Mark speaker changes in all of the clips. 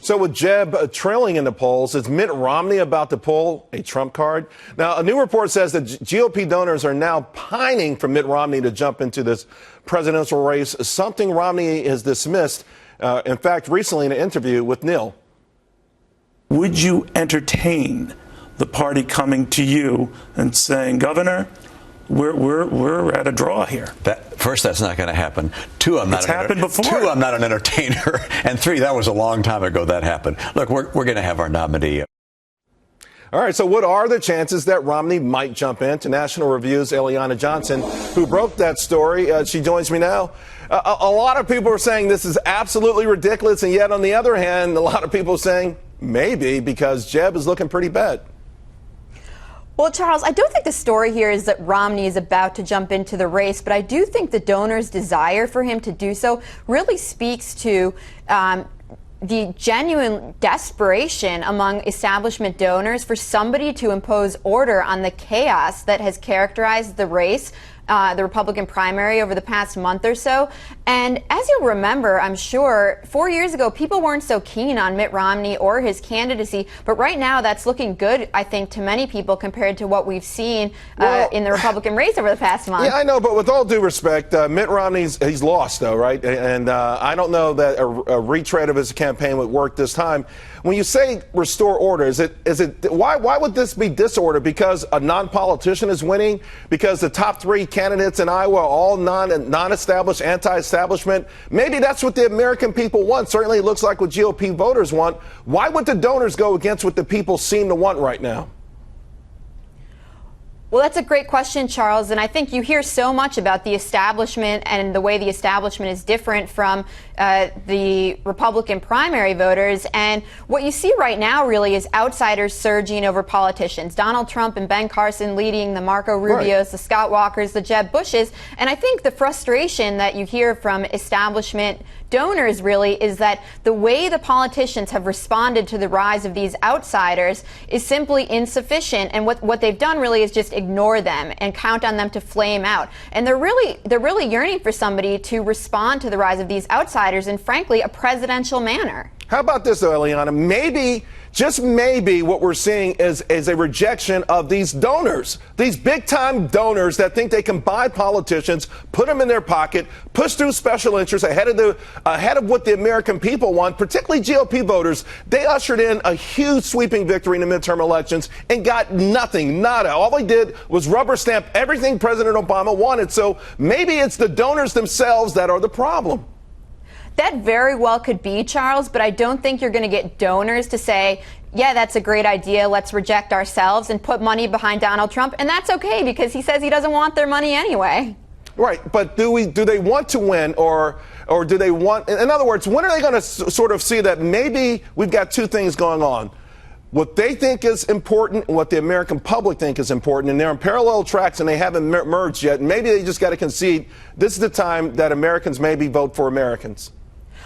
Speaker 1: So with Jeb trailing in the polls, is Mitt Romney about to pull a Trump card? Now, a new report says that GOP donors are now pining for Mitt Romney to jump into this presidential race, something Romney has dismissed, in fact, recently in an interview with Neil.
Speaker 2: Would you entertain the party coming to you and saying, Governor, we're at a draw here?
Speaker 3: First, that's not going to happen. Two, I'm not.
Speaker 2: It's happened before.
Speaker 3: Two, I'm not an entertainer. And three, that was a long time ago that happened. Look, we're going to have our nominee.
Speaker 1: All right, so what are the chances that Romney might jump into National Review's Eliana Johnson, who broke that story? She joins me now. A lot of people are saying this is absolutely ridiculous, and yet on the other hand, a lot of people are saying maybe because Jeb is looking pretty bad.
Speaker 4: Well, Charles, I don't think the story here is that Romney is about to jump into the race, but I do think the donors' desire for him to do so really speaks to the genuine desperation among establishment donors for somebody to impose order on the chaos that has characterized the race, the Republican primary over the past month or so. And as you'll remember, I'm sure, 4 years ago, people weren't so keen on Mitt Romney or his candidacy. But right now, that's looking good, I think, to many people compared to what we've seen in the Republican race over the past month.
Speaker 1: Yeah, I know. But with all due respect, Mitt Romney's he's lost, though, right? And I don't know that a retread of his campaign would work this time. When you say restore order, is it why would this be disorder? Because a non-politician is winning? Because the top three candidates in Iowa are all non-established, anti-establishment? Maybe that's what the American people want. Certainly it looks like what GOP voters want. Why would the donors go against what the people seem to want right now?
Speaker 4: Well, that's a great question, Charles, and I think you hear so much about the establishment and the way the establishment is different from the Republican primary voters. And what you see right now really is outsiders surging over politicians. Donald Trump and Ben Carson leading the Marco Rubios, right, the Scott Walkers, the Jeb Bushes. And I think the frustration that you hear from establishment donors really is that the way the politicians have responded to the rise of these outsiders is simply insufficient, and what they've done really is just ignore them and count on them to flame out. And they're really yearning for somebody to respond to the rise of these outsiders in, frankly, a presidential manner.
Speaker 1: How about this, though, Eliana? Maybe, just maybe, what we're seeing is a rejection of these donors, these big-time donors that think they can buy politicians, put them in their pocket, push through special interests ahead of what the American people want, particularly GOP voters. They ushered in a huge sweeping victory in the midterm elections and got nothing, nada. All they did was rubber stamp everything President Obama wanted. So maybe it's the donors themselves that are the problem.
Speaker 4: That very well could be, Charles, but I don't think you're going to get donors to say, yeah, that's a great idea, let's reject ourselves and put money behind Donald Trump. And that's okay because he says he doesn't want their money anyway.
Speaker 1: Right. But do they want to win or do they want, in other words, when are they going to sort of see that maybe we've got two things going on? What they think is important and what the American public think is important, and they're on parallel tracks and they haven't merged yet. Maybe they just got to concede this is the time that Americans maybe vote for Americans.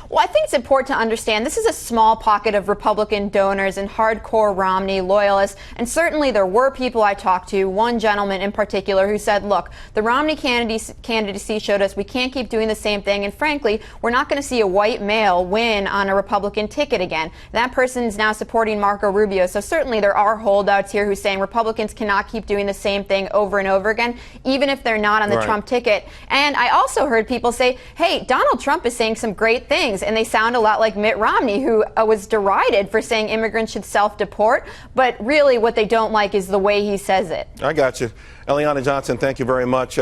Speaker 4: Well, I think it's important to understand this is a small pocket of Republican donors and hardcore Romney loyalists. And certainly there were people I talked to, one gentleman in particular, who said, look, the Romney candidacy showed us we can't keep doing the same thing. And frankly, we're not going to see a white male win on a Republican ticket again. That person is now supporting Marco Rubio. So certainly there are holdouts here who are saying Republicans cannot keep doing the same thing over and over again, even if they're not on the Trump ticket. And I also heard people say, hey, Donald Trump is saying some great things. And they sound a lot like Mitt Romney, who was derided for saying immigrants should self-deport. But really what they don't like is the way he says it.
Speaker 1: I got you. Eliana Johnson, thank you very much.